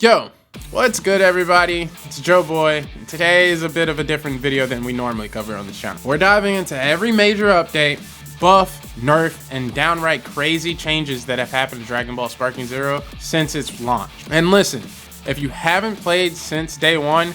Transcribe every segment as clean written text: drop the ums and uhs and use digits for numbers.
Yo, what's good everybody? It's Joe Boy. Today is a bit of a different video than we normally cover on this channel. We're diving into every major update, buff, nerf, and downright crazy changes that have happened to Dragon Ball Sparking Zero since its launch. And listen, if you haven't played since day one,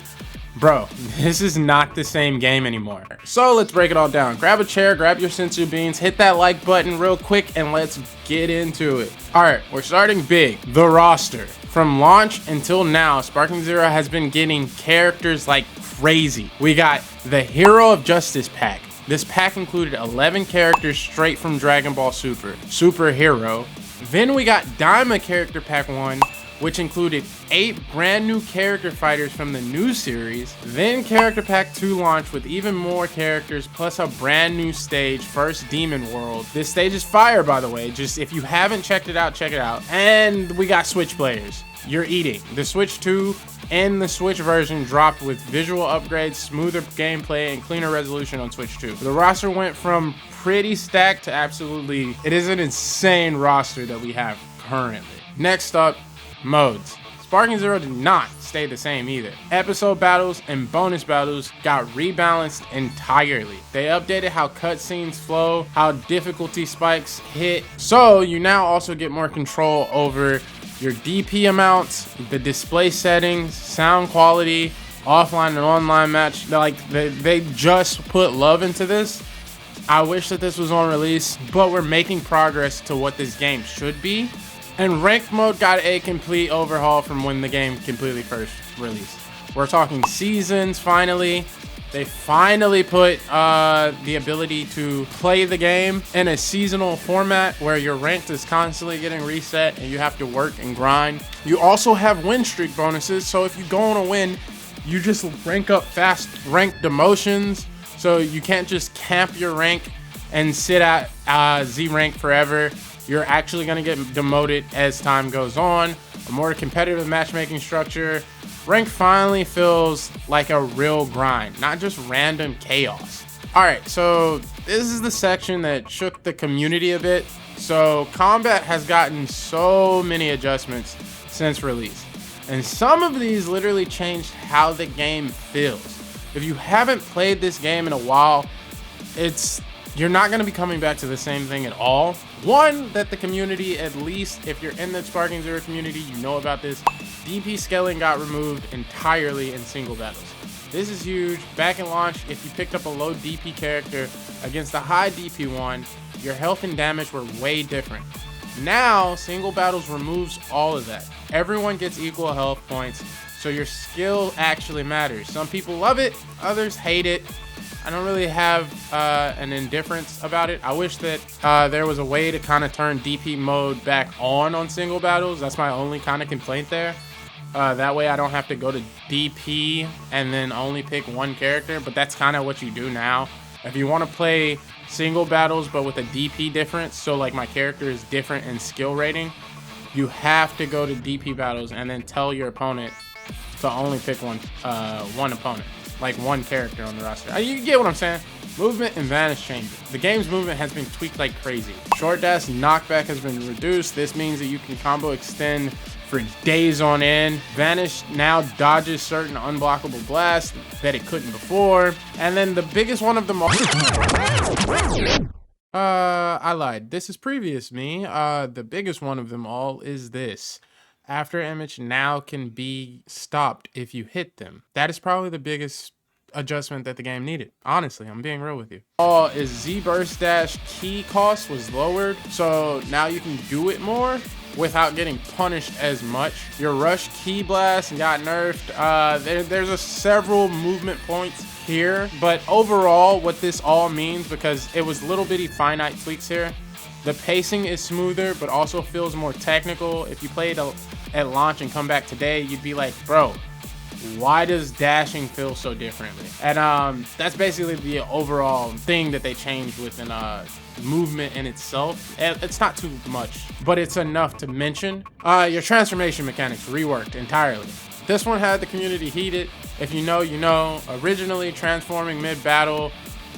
bro, this is not the same game anymore. So let's break it all down. Grab a chair, grab your sensu beans, hit that like button real quick, and let's get into it. All right, we're starting big. The roster. From launch until now, Sparking Zero has been getting characters like crazy. We got the Hero of Justice pack. This pack included 11 characters straight from Dragon Ball Super Hero. Then we got Daima Character Pack 1, which included 8 brand new character fighters from the new series. Then Character Pack 2 launched with even more characters plus a brand new stage, First Demon World. This stage is fire, by the way. Just if you haven't checked it out, check it out. And we got Switch players. You're eating. The Switch 2 and the Switch version dropped with visual upgrades, smoother gameplay, and cleaner resolution on Switch 2. The roster went from pretty stacked to absolutely, it is an insane roster that we have currently. Next up, modes. Sparking Zero did not stay the same either. Episode battles and bonus battles got rebalanced entirely. They updated how cutscenes flow, how difficulty spikes hit, so you now also get more control over your DP amounts, the display settings, sound quality, offline and online match. They just put love into this. I wish that this was on release, but we're making progress to what this game should be. And ranked mode got a complete overhaul from when the game completely first released. We're talking seasons finally. They finally put the ability to play the game in a seasonal format where your rank is constantly getting reset and you have to work and grind. You also have win streak bonuses, so if you go on a win, you just rank up fast, rank demotions, so you can't just camp your rank and sit at Z rank forever. You're actually going to get demoted as time goes on. A more competitive matchmaking structure. Rank finally feels like a real grind, not just random chaos. All right, so this is the section that shook the community a bit. So combat has gotten so many adjustments since release, and some of these literally changed how the game feels. If you haven't played this game in a while, you're not going to be coming back to the same thing at all. One, that the community, at least if you're in the Sparking Zero community, you know about this. DP scaling got removed entirely in single battles. This is huge. Back in launch, if you picked up a low DP character against a high DP one, your health and damage were way different. Now, single battles removes all of that. Everyone gets equal health points, so your skill actually matters. Some people love it, others hate it. I don't really have an indifference about it. I wish that there was a way to kind of turn DP mode back on single battles. That's my only kind of complaint there. That way I don't have to go to DP and then only pick one character, but that's kind of what you do now. If you want to play single battles but with a DP difference, so like my character is different in skill rating, you have to go to DP battles and then tell your opponent to only pick one opponent. Like one character on the roster. You get what I'm saying? Movement and vanish changes. The game's movement has been tweaked like crazy. Short dash knockback has been reduced. This means that you can combo extend for days on end. Vanish now dodges certain unblockable blasts that it couldn't before. And then the biggest one of them all. I lied. This is previous me. The biggest one of them all is this. After image now can be stopped if you hit them. That is probably the biggest adjustment that the game needed. Honestly, I'm being real with you. Is Z burst dash key cost was lowered, so now you can do it more without getting punished as much. Your rush key blast got nerfed. There's several movement points here, but overall what this all means, because it was little bitty finite tweaks here, the pacing is smoother but also feels more technical. If you played at launch and come back today, you'd be like, bro, why does dashing feel so differently? And that's basically the overall thing that they changed within movement in itself. It's not too much, but it's enough to mention. Your transformation mechanics reworked entirely. This one had the community heated. If you know, you know. Originally, transforming mid-battle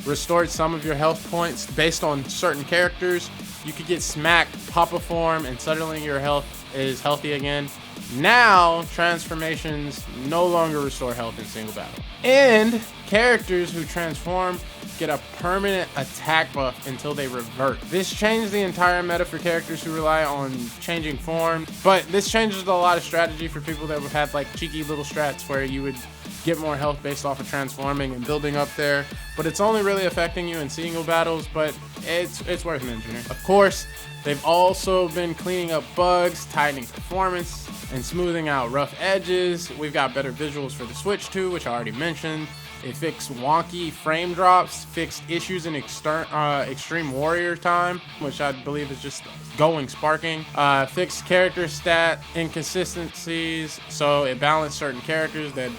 restored some of your health points based on certain characters. You could get smacked, pop a form, and suddenly your health is healthy again. Now, transformations no longer restore health in single battle. And characters who transform get a permanent attack buff until they revert. This changed the entire meta for characters who rely on changing form, but this changes a lot of strategy for people that would have like cheeky little strats where you would get more health based off of transforming and building up there, but it's only really affecting you in single battles, but it's worth mentioning. Of course, they've also been cleaning up bugs, tightening performance, and smoothing out rough edges. We've got better visuals for the Switch too, which I already mentioned. It fixed wonky frame drops, fixed issues in Extreme Warrior time, which I believe is just going sparking. Fixed character stat inconsistencies, so it balanced certain characters that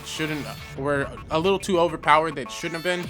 were a little too overpowered that shouldn't have been.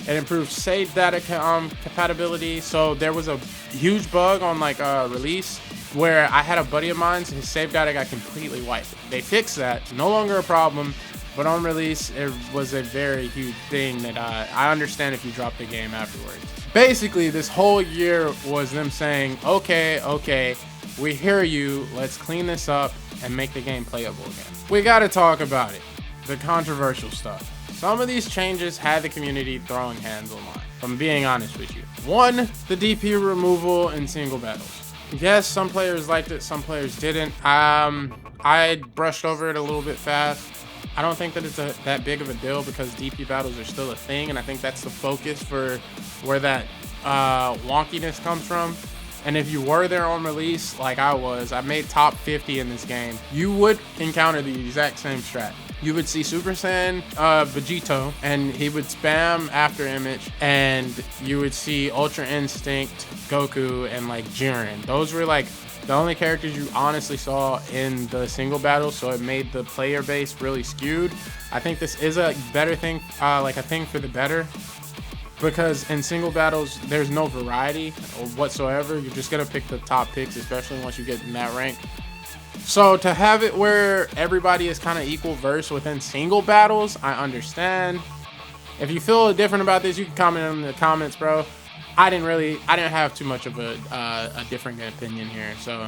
It improved save data compatibility, so there was a huge bug on like release where I had a buddy of mine, his save data got completely wiped. They fixed that, no longer a problem. But on release, it was a very huge thing that I understand if you drop the game afterwards. Basically, this whole year was them saying, okay, we hear you, let's clean this up and make the game playable again. We gotta talk about it, the controversial stuff. Some of these changes had the community throwing hands online, if I'm being honest with you. One, the DP removal in single battles. Yes, some players liked it, some players didn't. I brushed over it a little bit fast. I don't think that it's that big of a deal because DP battles are still a thing, and I think that's the focus for where that wonkiness comes from. And if you were there on release, like I made top 50 in this game, you would encounter the exact same strat. You would see Super Saiyan Vegito, and he would spam after image, and you would see Ultra Instinct Goku and like Jiren. Those were like the only characters you honestly saw in the single battle, so it made the player base really skewed. I think this is a better thing, like a thing for the better, because in single battles there's no variety whatsoever. You're just gonna pick the top picks, especially once you get in that rank. So to have it where everybody is kind of equal verse within single battles, I understand. If you feel different about this, you can comment in the comments, bro. I didn't have too much of a different opinion here. So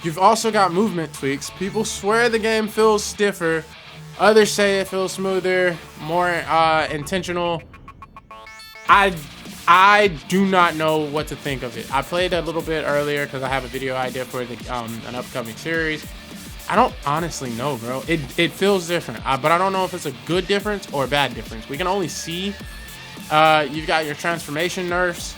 you've also got movement tweaks. People swear the game feels stiffer. Others say it feels smoother, more intentional. I do not know what to think of it. I played a little bit earlier because I have a video idea for the an upcoming series. I don't honestly know, bro. It feels different, but I don't know if it's a good difference or a bad difference. We can only see. You've got your transformation nerfs.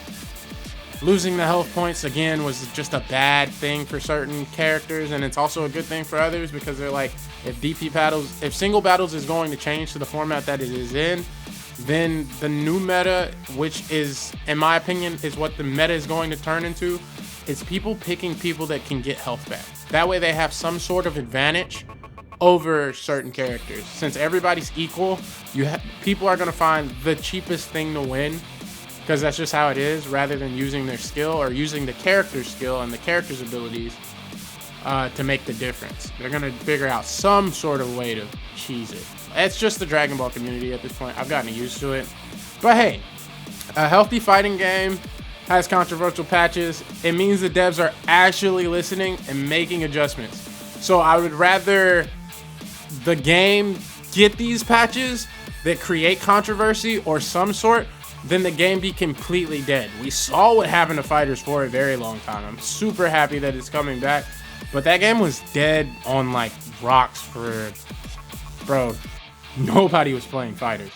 Losing the health points again was just a bad thing for certain characters, and it's also a good thing for others because they're like, if single battles is going to change to the format that it is in, then the new meta, which is, in my opinion, is what the meta is going to turn into, is people picking people that can get health back. That way they have some sort of advantage over certain characters. Since everybody's equal, people are going to find the cheapest thing to win, because that's just how it is, rather than using their skill or using the character's skill and the character's abilities to make the difference. They're going to figure out some sort of way to cheese it. It's just the Dragon Ball community at this point. I've gotten used to it. But hey, a healthy fighting game has controversial patches. It means the devs are actually listening and making adjustments. So I would rather the game get these patches that create controversy or some sort than the game be completely dead. We saw what happened to Fighters for a very long time. I'm super happy that it's coming back, but that game was dead on like rocks for, bro, nobody was playing Fighters.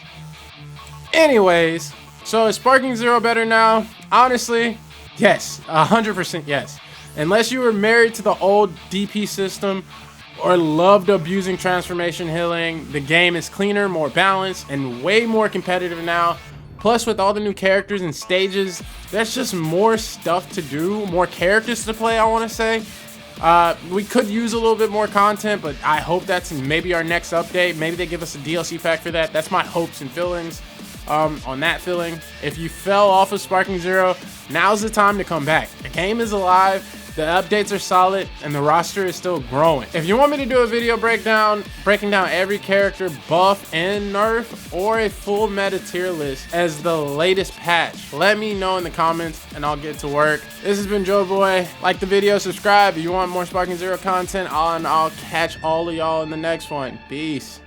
Anyways, so is Sparking Zero better now? Honestly, yes, 100% yes. Unless you were married to the old DP system or loved abusing transformation healing, the game is cleaner, more balanced, and way more competitive now. Plus, with all the new characters and stages, there's just more stuff to do, more characters to play, I want to say. We could use a little bit more content, but I hope that's maybe our next update. Maybe they give us a DLC pack for that. That's my hopes and feelings on that feeling. If you fell off of Sparking Zero, now's the time to come back. The game is alive. The updates are solid and the roster is still growing. If you want me to do a video breaking down every character buff and nerf, or a full meta tier list as the latest patch, let me know in the comments and I'll get to work. This has been Joe Boy. Like the video, subscribe if you want more Sparking Zero content, and I'll catch all of y'all in the next one. Peace.